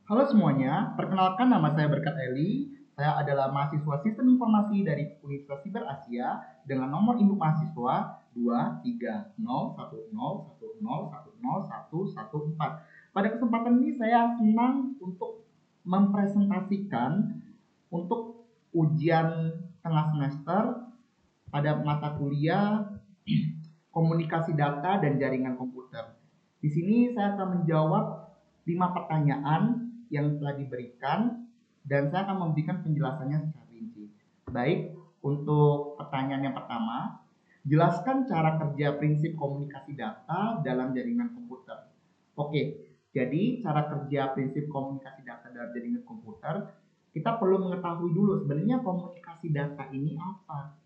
Halo semuanya, perkenalkan nama saya Berkat Eli. Saya adalah mahasiswa Sistem Informasi dari Universitas Siber Asia dengan nomor induk mahasiswa 23010101014. Pada kesempatan ini saya senang untuk mempresentasikan untuk ujian tengah semester pada mata kuliah komunikasi data dan jaringan komputer. Di sini saya akan menjawab 5 pertanyaan yang telah diberikan dan saya akan memberikan penjelasannya secara rinci. Baik, untuk pertanyaan yang pertama, jelaskan cara kerja prinsip komunikasi data dalam jaringan komputer. Oke, jadi cara kerja prinsip komunikasi data dalam jaringan komputer, kita perlu mengetahui dulu sebenarnya komunikasi data ini apa.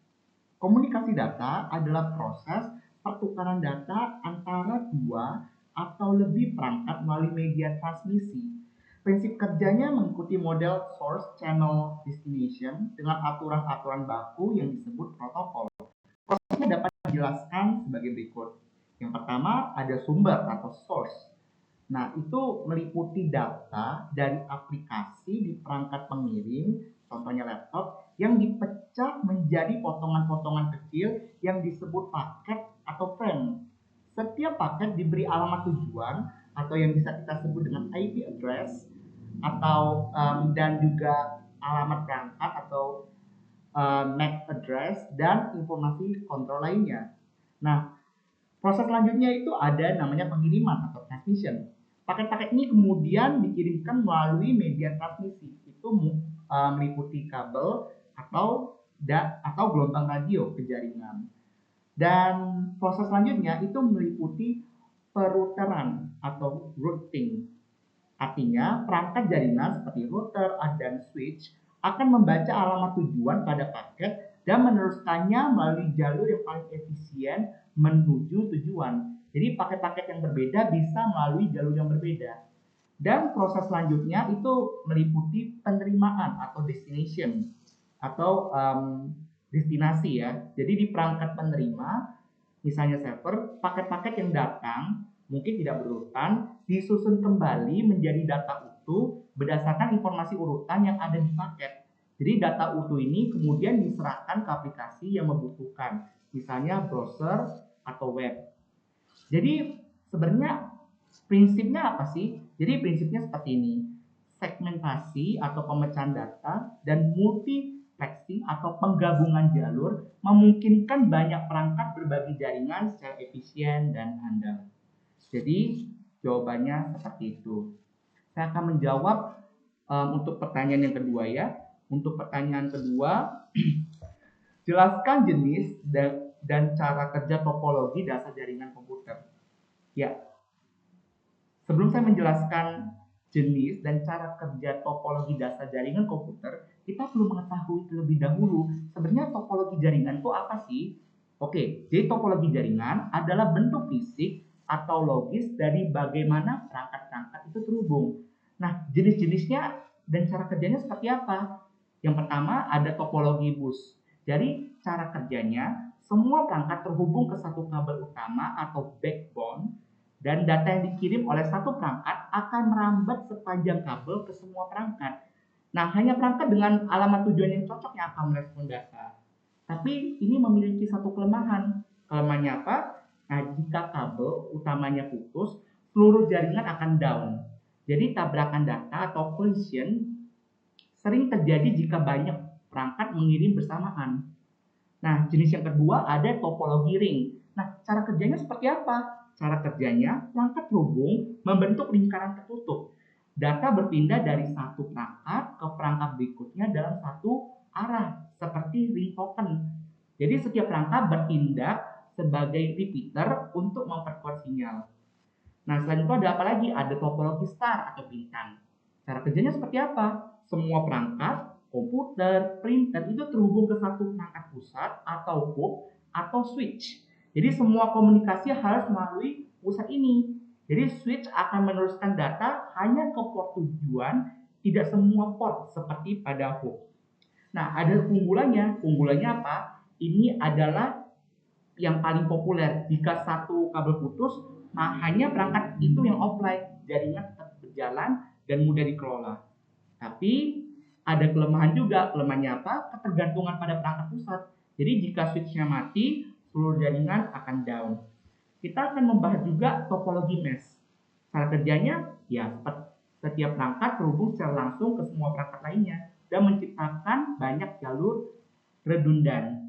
Komunikasi data adalah proses pertukaran data antara dua atau lebih perangkat melalui media transmisi. Prinsip kerjanya mengikuti model source channel destination dengan aturan-aturan baku yang disebut protokol. Prosesnya dapat dijelaskan sebagai berikut. Yang pertama ada sumber atau source. Nah, itu meliputi data dari aplikasi di perangkat pengirim, contohnya laptop, yang dipecah menjadi potongan-potongan kecil yang disebut paket atau frame. Setiap paket diberi alamat tujuan atau yang bisa kita sebut dengan IP address atau dan juga alamat perangkat atau MAC address dan informasi kontrol lainnya. Nah, proses selanjutnya itu ada namanya pengiriman atau transmission. Paket-paket ini kemudian dikirimkan melalui media transmisi. Itu meliputi kabel atau gelombang radio ke jaringan. Dan proses selanjutnya itu meliputi peruteran atau routing. Artinya, perangkat jaringan seperti router dan switch akan membaca alamat tujuan pada paket dan meneruskannya melalui jalur yang paling efisien menuju tujuan. Jadi paket-paket yang berbeda bisa melalui jalur yang berbeda. Dan proses selanjutnya itu meliputi penerimaan atau destination atau destinasi ya. Jadi di perangkat penerima, misalnya server, paket-paket yang datang mungkin tidak berurutan, disusun kembali menjadi data utuh berdasarkan informasi urutan yang ada di paket. Jadi data utuh ini kemudian diserahkan ke aplikasi yang membutuhkan, misalnya browser atau web. Jadi sebenarnya prinsipnya apa sih? Jadi prinsipnya seperti ini. Segmentasi atau pemecahan data dan multiplexing atau penggabungan jalur memungkinkan banyak perangkat berbagi jaringan secara efisien dan handal. Jadi jawabannya seperti itu. Saya akan menjawab untuk pertanyaan yang kedua ya. Untuk pertanyaan kedua, jelaskan jenis dan cara kerja topologi dasar jaringan komputer. Ya, sebelum saya menjelaskan jenis dan cara kerja topologi dasar jaringan komputer, kita perlu mengetahui terlebih dahulu sebenarnya topologi jaringan itu apa sih? Oke, jadi topologi jaringan adalah bentuk fisik atau logis dari bagaimana perangkat-perangkat itu terhubung. Nah, jenis-jenisnya dan cara kerjanya seperti apa? Yang pertama ada topologi bus. Jadi, cara kerjanya semua perangkat terhubung ke satu kabel utama atau backbone dan data yang dikirim oleh satu perangkat akan merambat sepanjang kabel ke semua perangkat. Nah, hanya perangkat dengan alamat tujuan yang cocok yang akan merespon data. Tapi ini memiliki satu kelemahan. Kelemahannya apa? Nah, jika kabel utamanya putus, seluruh jaringan akan down. Jadi tabrakan data atau collision sering terjadi jika banyak perangkat mengirim bersamaan. Nah, jenis yang kedua ada topologi ring. Nah, cara kerjanya seperti apa? Cara kerjanya, perangkat terhubung membentuk lingkaran tertutup. Data berpindah dari satu perangkat ke perangkat berikutnya dalam satu arah, seperti ring token. Jadi setiap perangkat bertindak sebagai repeater untuk memperkuat sinyal. Nah, selain itu ada apa lagi? Ada topologi star atau bintang. Cara kerjanya seperti apa? Semua perangkat, komputer, printer itu terhubung ke satu perangkat pusat atau hub atau switch. Jadi semua komunikasi harus melalui pusat ini. Jadi switch akan meneruskan data hanya ke port tujuan, tidak semua port seperti pada hub. Nah, ada keunggulannya. Keunggulannya apa? Ini adalah yang paling populer. Jika satu kabel putus, nah hanya perangkat itu yang offline, jaringan tetap berjalan dan mudah dikelola. Tapi ada kelemahan juga. Kelemahannya apa? Ketergantungan pada perangkat pusat. Jadi jika switch-nya mati, seluruh jaringan akan down. Kita akan membahas juga topologi mesh. Cara kerjanya, ya setiap perangkat terhubung secara langsung ke semua perangkat lainnya dan menciptakan banyak jalur redundan.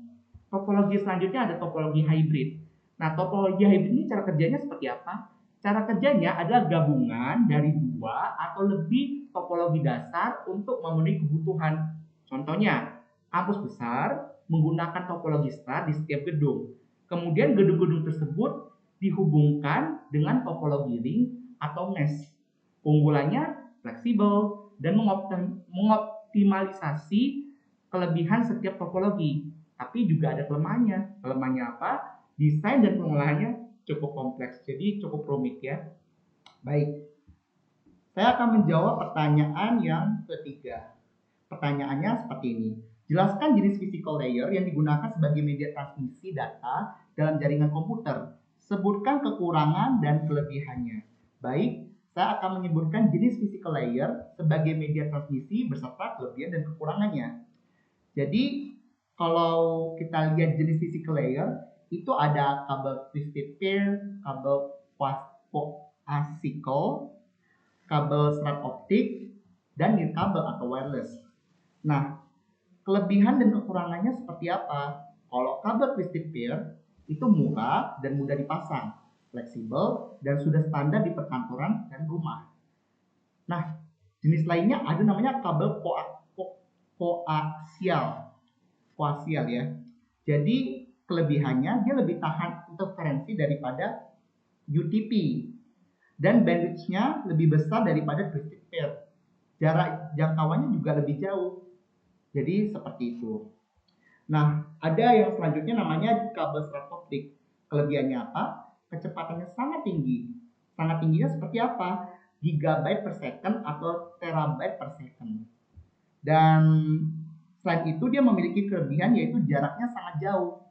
Topologi selanjutnya ada topologi hybrid. Nah, topologi hybrid ini cara kerjanya seperti apa? Cara kerjanya adalah gabungan dari 2 atau lebih topologi dasar untuk memenuhi kebutuhan. Contohnya, kampus besar menggunakan topologi star di setiap gedung. Kemudian gedung-gedung tersebut dihubungkan dengan topologi ring atau mesh. Keunggulannya fleksibel dan mengoptimalisasi kelebihan setiap topologi. Tapi juga ada kelemahannya. Kelemahannya apa? Desain dan pengolahannya cukup kompleks, jadi cukup rumit ya. Baik, saya akan menjawab pertanyaan yang ketiga. Pertanyaannya seperti ini. Jelaskan jenis physical layer yang digunakan sebagai media transmisi data dalam jaringan komputer. Sebutkan kekurangan dan kelebihannya. Baik, saya akan menyebutkan jenis physical layer sebagai media transmisi beserta kelebihan dan kekurangannya. Jadi, kalau kita lihat jenis physical layer, itu ada kabel twisted pair, kabel coaxial, kabel serat optik, dan nirkabel atau wireless. Nah, kelebihan dan kekurangannya seperti apa? Kalau kabel twisted pair itu murah dan mudah dipasang, fleksibel, dan sudah standar di perkantoran dan rumah. Nah, jenis lainnya ada namanya kabel koaksial ya. Jadi kelebihannya dia lebih tahan interferensi daripada UTP dan bandwidth-nya lebih besar daripada twisted pair. Jarak jangkauannya juga lebih jauh. Jadi seperti itu. Nah, ada yang selanjutnya namanya kabel serat optik. Kelebihannya apa? Kecepatannya sangat tinggi. Sangat tingginya seperti apa? Gigabyte per second atau terabyte per second. Dan selain itu dia memiliki kelebihan yaitu jaraknya sangat jauh.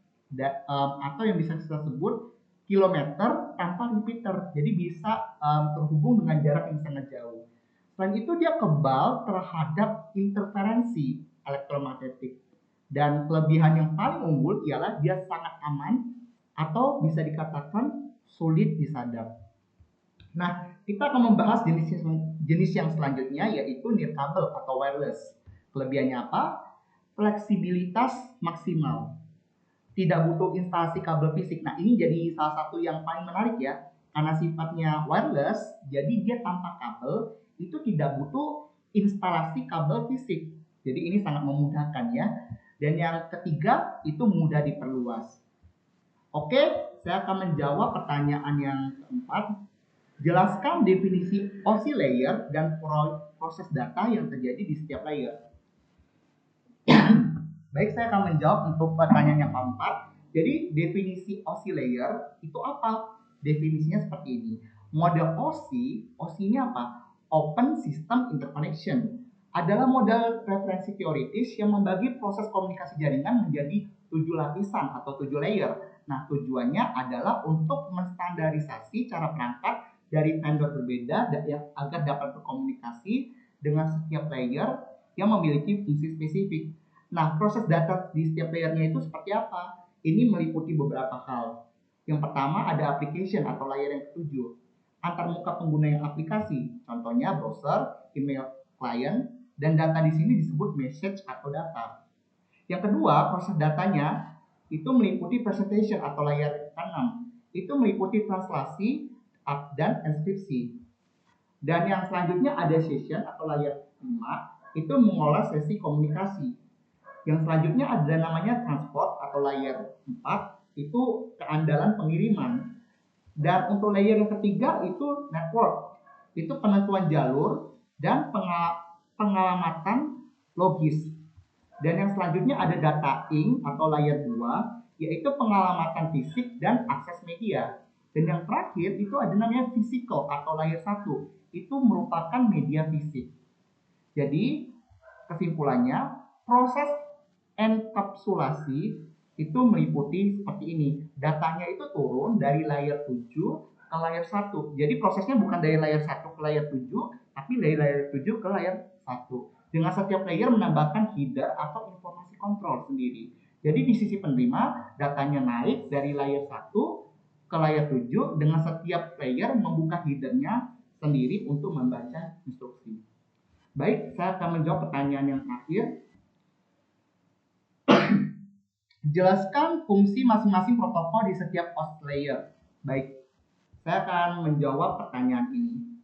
Atau yang bisa kita sebut kilometer tanpa repeater. Jadi bisa terhubung dengan jarak yang sangat jauh. Selain itu dia kebal terhadap interferensi elektromagnetik. Dan kelebihan yang paling unggul ialah dia sangat aman atau bisa dikatakan sulit disadap. Nah, kita akan membahas jenis yang selanjutnya yaitu nirkabel atau wireless. Kelebihannya apa? Fleksibilitas maksimal. Tidak butuh instalasi kabel fisik. Nah, ini jadi salah satu yang paling menarik ya. Karena sifatnya wireless, jadi dia tanpa kabel, itu tidak butuh instalasi kabel fisik. Jadi ini sangat memudahkan ya. Dan yang ketiga, itu mudah diperluas. Oke, saya akan menjawab pertanyaan yang keempat. Jelaskan definisi OSI layer dan proses data yang terjadi di setiap layer. Baik, saya akan menjawab untuk pertanyaan yang keempat. Jadi, definisi OSI layer itu apa? Definisinya seperti ini. Model OSI-nya apa? Open System Interconnection. Adalah model referensi teoritis yang membagi proses komunikasi jaringan menjadi 7 lapisan atau 7 layer. Nah, tujuannya adalah untuk menstandarisasi cara perangkat dari vendor berbeda agar dapat berkomunikasi dengan setiap layer yang memiliki fungsi spesifik. Nah, proses data di setiap layernya itu seperti apa? Ini meliputi beberapa hal. Yang pertama ada application atau layer yang ketujuh. Antarmuka pengguna yang aplikasi, contohnya browser, email client, dan data di sini disebut message atau data. Yang kedua, proses datanya itu meliputi presentation atau layer ke-6. Itu meliputi translasi dan enskripsi. Dan yang selanjutnya ada session atau layer 5, itu mengolah sesi komunikasi. Yang selanjutnya ada namanya transport atau layer 4, itu keandalan pengiriman. Dan untuk layer yang ketiga itu network, itu penentuan jalur dan pengalamatan logis. Dan yang selanjutnya ada data ink atau layer 2, yaitu pengalamatan fisik dan akses media. Dan yang terakhir itu ada namanya physical atau layer 1, itu merupakan media fisik. Jadi kesimpulannya, proses enkapsulasi itu meliputi seperti ini. Datanya itu turun dari layer 7 ke layer 1. Jadi prosesnya bukan dari layer 1 ke layer 7, tapi dari layer 7 ke layer 1. Dengan setiap layer menambahkan header atau informasi kontrol sendiri. Jadi di sisi penerima, datanya naik dari layer 1 ke layer 7 dengan setiap layer membuka headernya sendiri untuk membaca instruksi. Baik, saya akan menjawab pertanyaan yang terakhir. Jelaskan fungsi masing-masing protokol di setiap host layer. Baik, saya akan menjawab pertanyaan ini.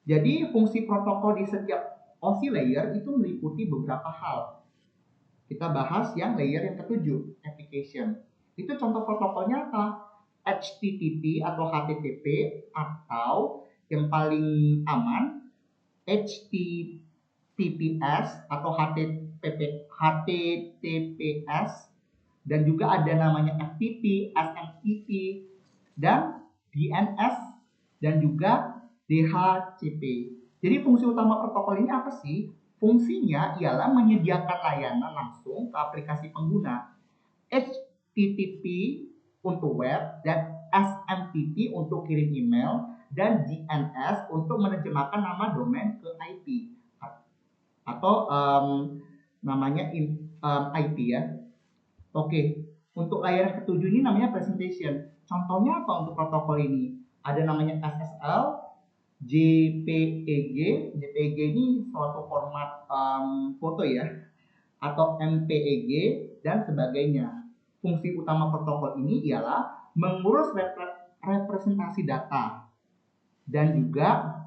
Jadi, fungsi protokol di setiap OSI layer itu meliputi beberapa hal. Kita bahas yang layer yang ketujuh, application. Itu contoh protokolnya apa? HTTP atau HTTP, atau yang paling aman HTTPS atau HTTPS, dan juga ada namanya FTP, SMTP, dan DNS, dan juga DHCP. Jadi fungsi utama protokol ini apa sih? Fungsinya ialah menyediakan layanan langsung ke aplikasi pengguna. HTTP untuk web, dan SMTP untuk kirim email, dan DNS untuk menerjemahkan nama domain ke IP atau namanya IP ya. Oke, untuk layer ketujuh ini namanya presentation. Contohnya apa untuk protokol ini? Ada namanya SSL, JPEG. JPEG ini suatu format foto ya, atau MPEG dan sebagainya. Fungsi utama protokol ini ialah mengurus representasi data dan juga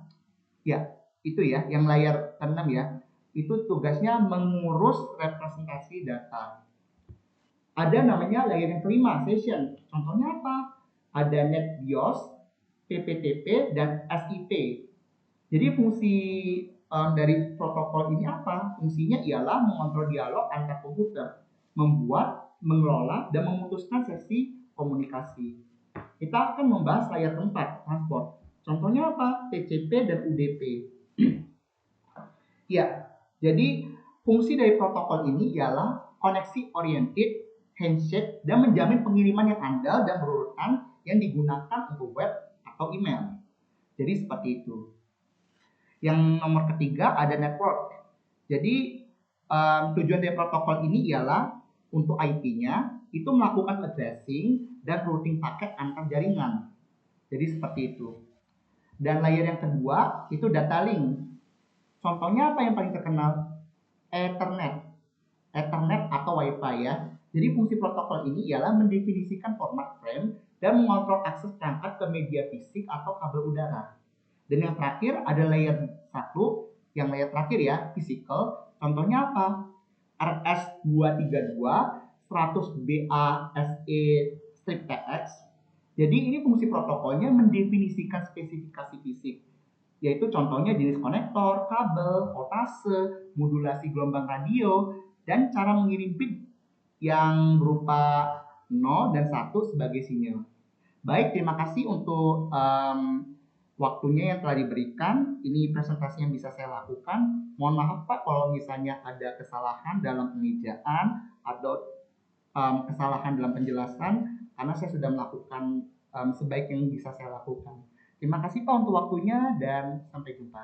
ya itu ya yang layar ke-6 ya, itu tugasnya mengurus representasi data. Ada namanya layer yang kelima, session. Contohnya apa? Ada NetBIOS, PPTP, dan SIP. Jadi fungsi dari protokol ini apa? Fungsinya ialah mengontrol dialog antar komputer, membuat, mengelola, dan memutuskan sesi komunikasi. Kita akan membahas layer keempat, transport. Contohnya apa? TCP dan UDP. Ya, jadi fungsi dari protokol ini ialah koneksi oriented, handshake, dan menjamin pengiriman yang andal dan berurutan yang digunakan untuk web atau email. Jadi seperti itu. Yang nomor ketiga ada network. Jadi tujuan dari protokol ini ialah untuk IP-nya itu melakukan addressing dan routing paket antar jaringan. Jadi seperti itu. Dan layer yang kedua itu data link. Contohnya apa yang paling terkenal? Ethernet. Ethernet atau Wi-Fi ya. Jadi fungsi protokol ini ialah mendefinisikan format frame dan mengontrol akses perangkat ke media fisik atau kabel udara. Dan yang terakhir ada layer 1, yang layer terakhir ya, physical. Contohnya apa? RS232 100BASE-TX. Jadi ini fungsi protokolnya mendefinisikan spesifikasi fisik, yaitu contohnya jenis konektor, kabel, voltase, modulasi gelombang radio, dan cara mengirim bit yang berupa 0 dan 1 sebagai sinyal. Baik, terima kasih untuk waktunya yang telah diberikan. Ini presentasi yang bisa saya lakukan. Mohon maaf Pak kalau misalnya ada kesalahan dalam pengejaan atau kesalahan dalam penjelasan, karena saya sudah melakukan sebaik yang bisa saya lakukan. Terima kasih Pak untuk waktunya dan sampai jumpa.